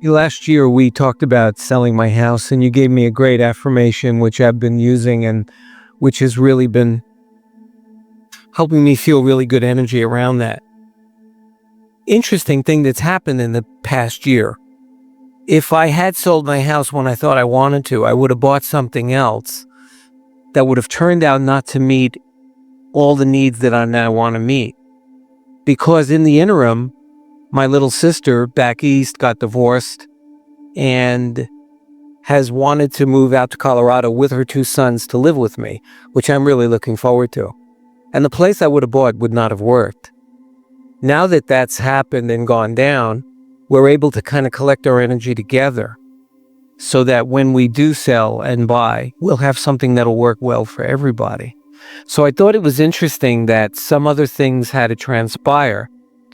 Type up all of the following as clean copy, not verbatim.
Last year, we talked about selling my house, and you gave me a great affirmation, which I've been using and which has really been helping me feel really good energy around that. Interesting thing that's happened in the past year. If I had sold my house when I thought I wanted to, I would have bought something else that would have turned out not to meet all the needs that I now want to meet. Because in the interim, my little sister back east got divorced and has wanted to move out to Colorado with her 2 sons to live with me, which I'm really looking forward to. And the place I would have bought would not have worked. Now that that's happened and gone down, we're able to kind of collect our energy together so that when we do sell and buy, we'll have something that'll work well for everybody. So I thought it was interesting that some other things had to transpire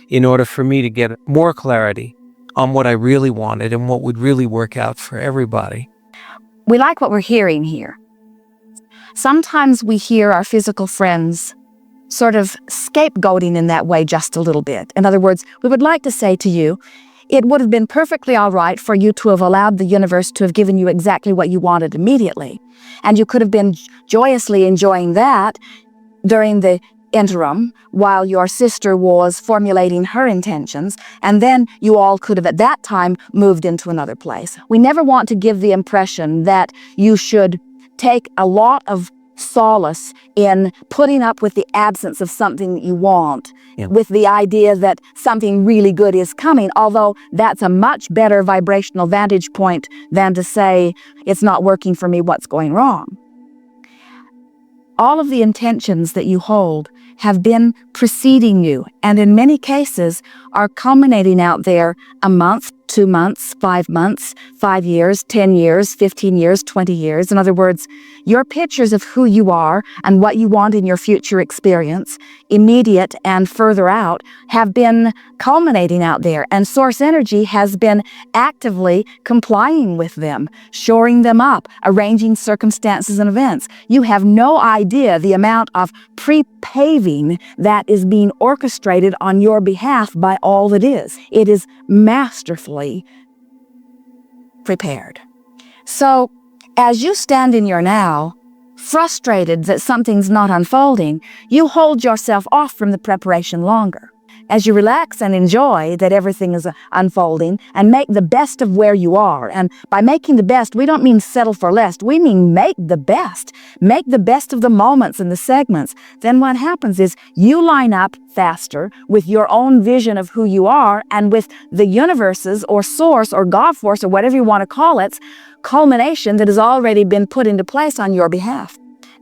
in order for me to get more clarity on what I really wanted and what would really work out for everybody. We like what we're hearing here. Sometimes we hear our physical friends sort of scapegoating in that way just a little bit. In other words, we would like to say to you, it would have been perfectly all right for you to have allowed the universe to have given you exactly what you wanted immediately. And you could have been joyously enjoying that during the interim while your sister was formulating her intentions, and then you all could have at that time moved into another place. We never want to give the impression that you should take a lot of solace in putting up with the absence of something that you want, with the idea that something really good is coming, although that's a much better vibrational vantage point than to say, it's not working for me, what's going wrong? All of the intentions that you hold have been preceding you, and in many cases are culminating out there a month, 2 months, 5 months, 5 years, 10 years, 15 years, 20 years. In other words, your pictures of who you are and what you want in your future experience, immediate and further out, have been culminating out there, and source energy has been actively complying with them, shoring them up, arranging circumstances and events. You have no idea the amount of pre-paving that is being orchestrated on your behalf by all that is. It is masterfully prepared. So, as you stand in your now, frustrated that something's not unfolding, you hold yourself off from the preparation longer. As you relax and enjoy that everything is unfolding and make the best of where you are. And by making the best, we don't mean settle for less. We mean make the best. Make the best of the moments and the segments. Then what happens is you line up faster with your own vision of who you are and with the universe's or source or God force or whatever you want to call it, culmination that has already been put into place on your behalf.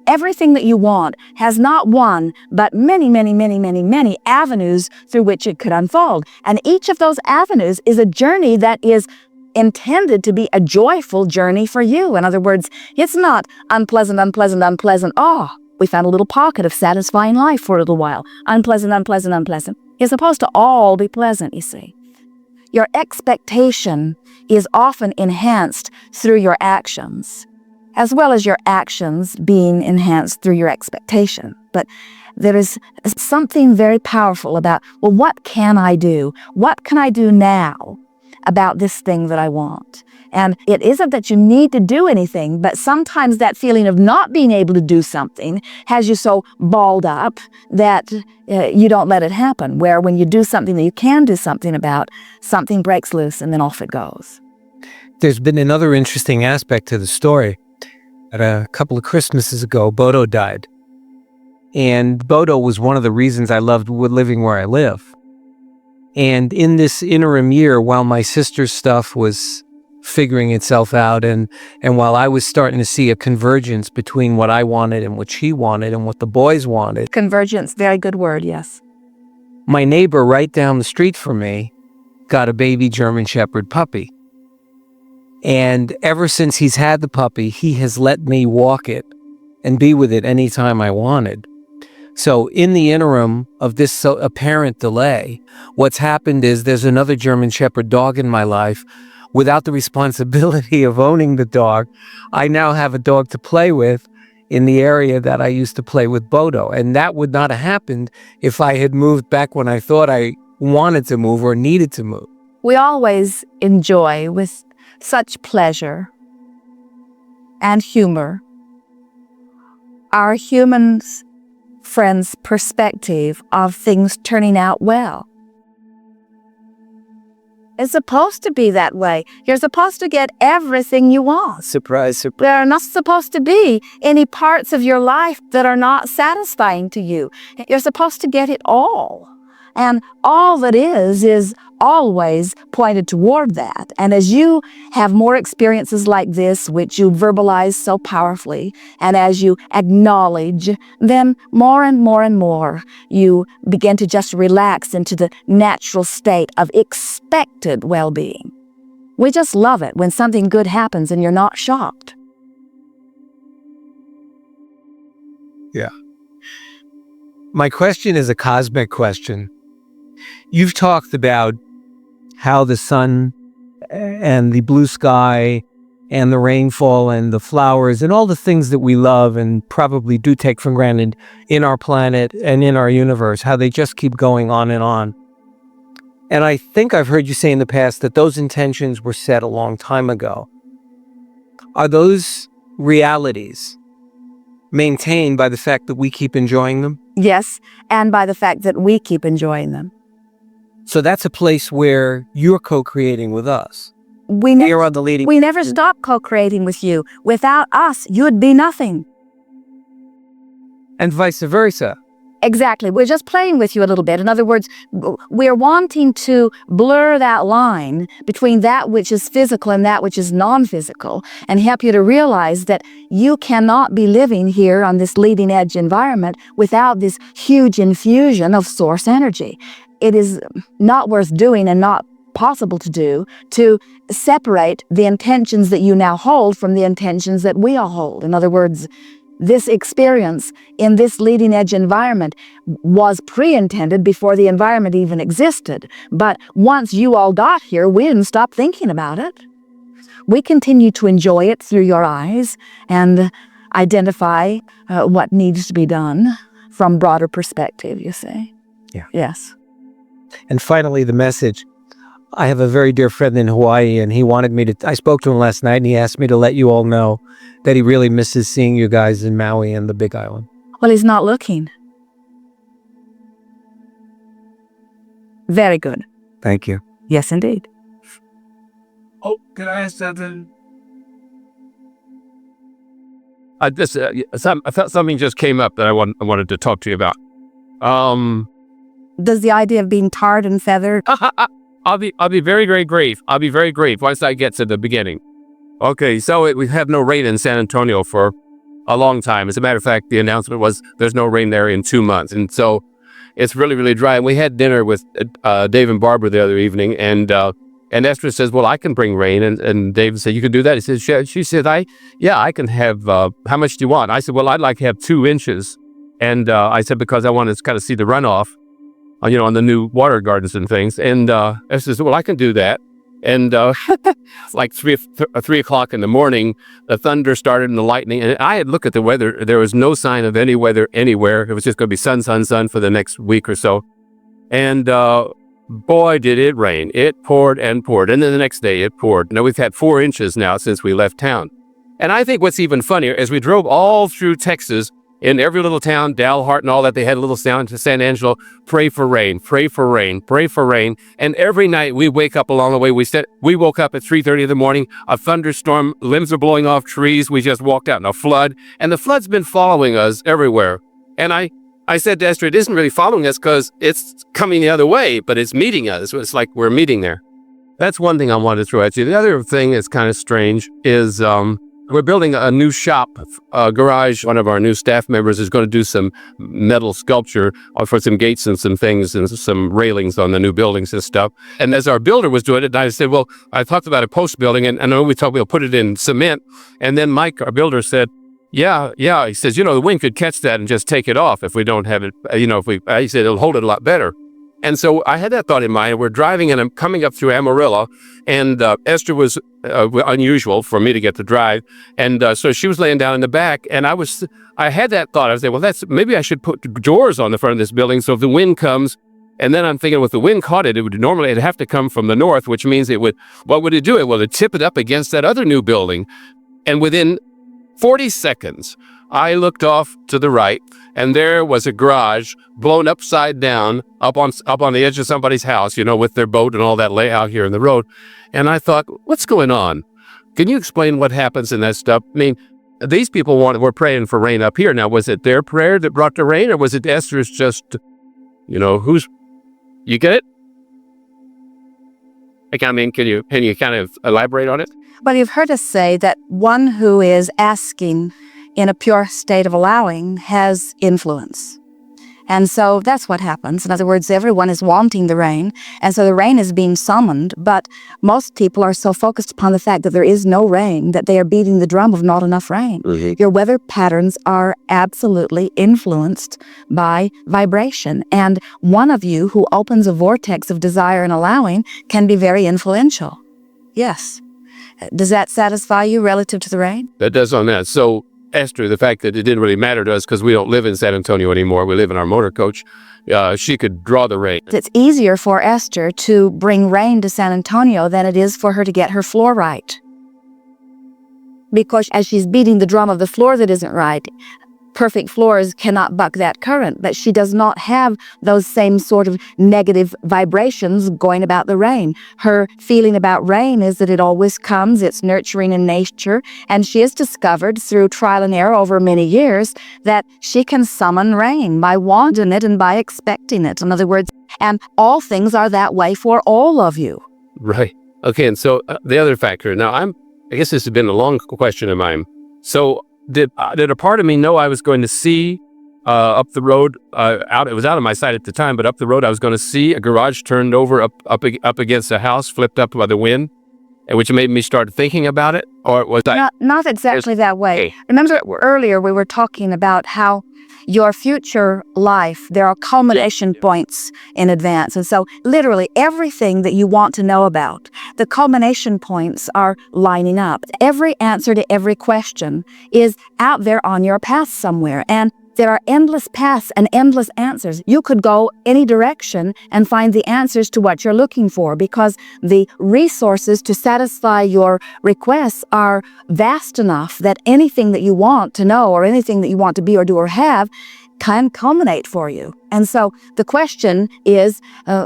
Everything that you want has not one, but many, many, many, many, many avenues through which it could unfold. And each of those avenues is a journey that is intended to be a joyful journey for you. In other words, it's not unpleasant, unpleasant, unpleasant. Oh, we found a little pocket of satisfying life for a little while. Unpleasant, unpleasant, unpleasant. It's supposed to all be pleasant, you see. Your expectation is often enhanced through your actions, as well as your actions being enhanced through your expectation. But there is something very powerful about, well, what can I do? What can I do now about this thing that I want? And it isn't that you need to do anything, but sometimes that feeling of not being able to do something has you so balled up that you don't let it happen, where when you do something that you can do something about, something breaks loose and then off it goes. There's been another interesting aspect to the story. A couple of Christmases ago, Bodo died. And Bodo was one of the reasons I loved living where I live. And in this interim year, while my sister's stuff was figuring itself out, and while I was starting to see a convergence between what I wanted and what she wanted and what the boys wanted. Convergence, very good word, yes. My neighbor right down the street from me got a baby German Shepherd puppy. And ever since he's had the puppy, he has let me walk it and be with it anytime I wanted. So in the interim of this apparent delay, what's happened is there's another German Shepherd dog in my life. Without the responsibility of owning the dog, I now have a dog to play with in the area that I used to play with Bodo. And that would not have happened if I had moved back when I thought I wanted to move or needed to move. We always enjoy with such pleasure and humor our humans' friends' perspective of things turning out well. It's supposed to be that way. You're supposed to get everything you want. Surprise, surprise. There are not supposed to be any parts of your life that are not satisfying to you. You're supposed to get it all. And all that is always pointed toward that. And as you have more experiences like this, which you verbalize so powerfully, and as you acknowledge, then more and more and more, you begin to just relax into the natural state of expected well-being. We just love it when something good happens and you're not shocked. Yeah. My question is a cosmic question. You've talked about how the sun and the blue sky and the rainfall and the flowers and all the things that we love and probably do take for granted in our planet and in our universe, how they just keep going on and on. And I think I've heard you say in the past that those intentions were set a long time ago. Are those realities maintained by the fact that we keep enjoying them? Yes, and by the fact that we keep enjoying them. So that's a place where you're co-creating with us. We never stop co-creating with you. Without us, you'd be nothing. And vice versa. Exactly. We're just playing with you a little bit. In other words, we're wanting to blur that line between that which is physical and that which is non-physical, and help you to realize that you cannot be living here on this leading edge environment without this huge infusion of source energy. It is not worth doing and not possible to do to separate the intentions that you now hold from the intentions that we all hold. In other words, this experience in this leading edge environment was pre-intended before the environment even existed. But once you all got here, we didn't stop thinking about it. We continue to enjoy it through your eyes and identify what needs to be done from broader perspective, you say? Yeah. Yes. And finally, the message. I have a very dear friend in Hawaii, and he wanted me to, I spoke to him last night, and he asked me to let you all know that he really misses seeing you guys in Maui and the Big Island. Well, he's not looking. Very good. Thank you. Yes, indeed. Oh, can I ask something? I felt something just came up that I wanted to talk to you about. Does the idea of being tarred and feathered? I'll be very, very brief. I'll be very brief once I get to the beginning. Okay, so we have no rain in San Antonio for a long time. As a matter of fact, the announcement was there's no rain there in 2 months. And so it's really, really dry. And we had dinner with Dave and Barbara the other evening. And Esther says, well, I can bring rain. And Dave said, you can do that? He said, she said, I can have, how much do you want? I said, well, I'd like to have 2 inches. And I said, because I want to kind of see the runoff, on the new water gardens and things. And Esther said, well, I can do that. And like 3 o'clock in the morning, the thunder started and the lightning. And I had looked at the weather. There was no sign of any weather anywhere. It was just going to be sun, sun, sun for the next week or so. And boy, did it rain. It poured and poured. And then the next day it poured. Now we've had 4 inches now since we left town. And I think what's even funnier is we drove all through Texas. In every little town, Dalhart and all that, they had a little sound to San Angelo, pray for rain, pray for rain, pray for rain. And every night we wake up along the way, we woke up at 3:30 in the morning, a thunderstorm, limbs are blowing off trees. We just walked out in a flood, and the flood's been following us everywhere. And I said to Esther, it isn't really following us because it's coming the other way, but it's meeting us. It's like we're meeting there. That's one thing I wanted to throw at you. The other thing that's kind of strange is, we're building a new shop, garage. One of our new staff members is going to do some metal sculpture for some gates and some things and some railings on the new buildings and stuff. And as our builder was doing it, I said, well, I talked about a post building, and I know we thought we'll put it in cement. And then Mike, our builder, said, yeah. He says, the wind could catch that and just take it off if we don't have it. He said, it'll hold it a lot better. And so I had that thought in mind. We're driving and I'm coming up through Amarillo, and Esther was unusual for me to get to drive. And so she was laying down in the back, and I had that thought. I was like, well, maybe I should put doors on the front of this building so if the wind comes And then I'm thinking, if the wind caught it, it'd have to come from the north, which means what would it do? Well, it'd tip it up against that other new building. And within 40 seconds, I looked off to the right, and there was a garage blown upside down up on the edge of somebody's house, with their boat and all that layout here in the road. And I thought, what's going on? Can you explain what happens in that stuff? I mean, these people were praying for rain up here. Now, was it their prayer that brought the rain, or was it Esther's just, you get it? I mean, can you kind of elaborate on it? But you've heard us say that one who is asking in a pure state of allowing has influence. And so that's what happens. In other words, everyone is wanting the rain, and so the rain is being summoned, but most people are so focused upon the fact that there is no rain that they are beating the drum of not enough rain. Mm-hmm. Your weather patterns are absolutely influenced by vibration, and one of you who opens a vortex of desire and allowing can be very influential. Yes. Does that satisfy you relative to the rain? That does on that. So, Esther, the fact that it didn't really matter to us because we don't live in San Antonio anymore. We live in our motor coach. She could draw the rain. It's easier for Esther to bring rain to San Antonio than it is for her to get her floor right. Because as she's beating the drum of the floor that isn't right, perfect floors cannot buck that current, but she does not have those same sort of negative vibrations going about the rain. Her feeling about rain is that it always comes, it's nurturing in nature, and she has discovered through trial and error over many years that she can summon rain by wanting it and by expecting it. In other words, and all things are that way for all of you. Right. Okay, and so the other factor, now I guess this has been a long question of mine. So did a part of me know I was going to see up the road, it was out of my sight at the time, but up the road I was going to see a garage turned over up against a house, flipped up by the wind, and which made me start thinking about it? Or was Not exactly that way. Remember earlier we were talking about how your future life, there are culmination points in advance. And so literally everything that you want to know about, the culmination points are lining up. Every answer to every question is out there on your path somewhere. And there are endless paths and endless answers. You could go any direction and find the answers to what you're looking for because the resources to satisfy your requests are vast enough that anything that you want to know or anything that you want to be or do or have can culminate for you. And so the question is,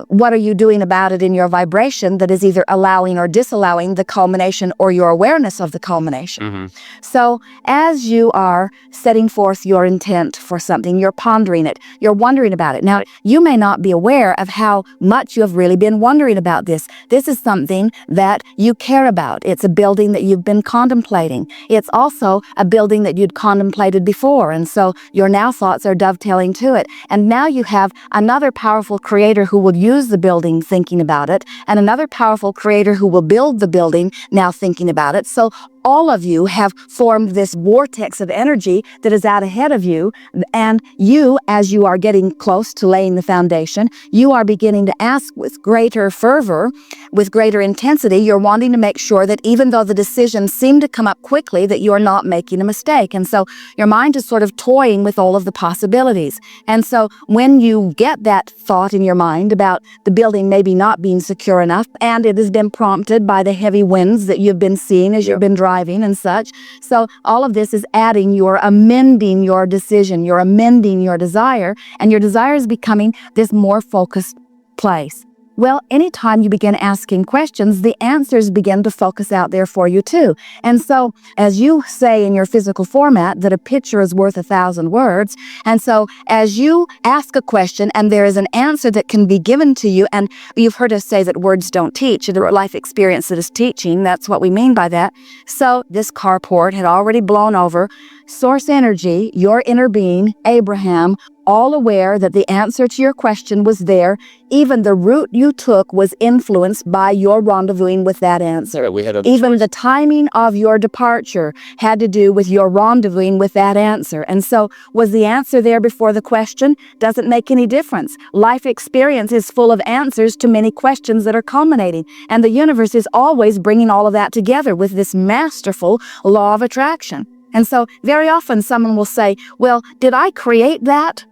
what are you doing about it in your vibration that is either allowing or disallowing the culmination or your awareness of the culmination? Mm-hmm. So as you are setting forth your intent for something, you're pondering it, you're wondering about it. Now, you may not be aware of how much you have really been wondering about this. This is something that you care about. It's a building that you've been contemplating. It's also a building that you'd contemplated before. And so your now thoughts are dovetailing to it. And now you have another powerful creator who will use the building thinking about it, and another powerful creator who will build the building now thinking about it. So all of you have formed this vortex of energy that is out ahead of you, and you, as you are getting close to laying the foundation, you are beginning to ask with greater fervor, with greater intensity. You're wanting to make sure that even though the decisions seem to come up quickly, that you're not making a mistake. And so your mind is sort of toying with all of the possibilities. And so when you get that thought in your mind about the building maybe not being secure enough, and it has been prompted by the heavy winds that you've been seeing as you've been driving and such. So all of this is adding, you're amending your decision, you're amending your desire, and your desire is becoming this more focused place. Well, anytime you begin asking questions, the answers begin to focus out there for you too. And so, as you say in your physical format, that a picture is worth 1,000 words. And so, as you ask a question and there is an answer that can be given to you, and you've heard us say that words don't teach, the life experience that is teaching, that's what we mean by that. So, this carport had already blown over. Source energy, your inner being, Abraham, all aware that the answer to your question was there. Even the route you took was influenced by your rendezvousing with that answer. Even the timing of your departure had to do with your rendezvousing with that answer. And so, was the answer there before the question? Doesn't make any difference. Life experience is full of answers to many questions that are culminating. And the universe is always bringing all of that together with this masterful law of attraction. And so, very often someone will say, well, did I create that?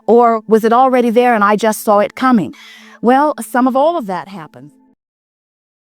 Or was it already there and I just saw it coming? Well, some of all of that happens.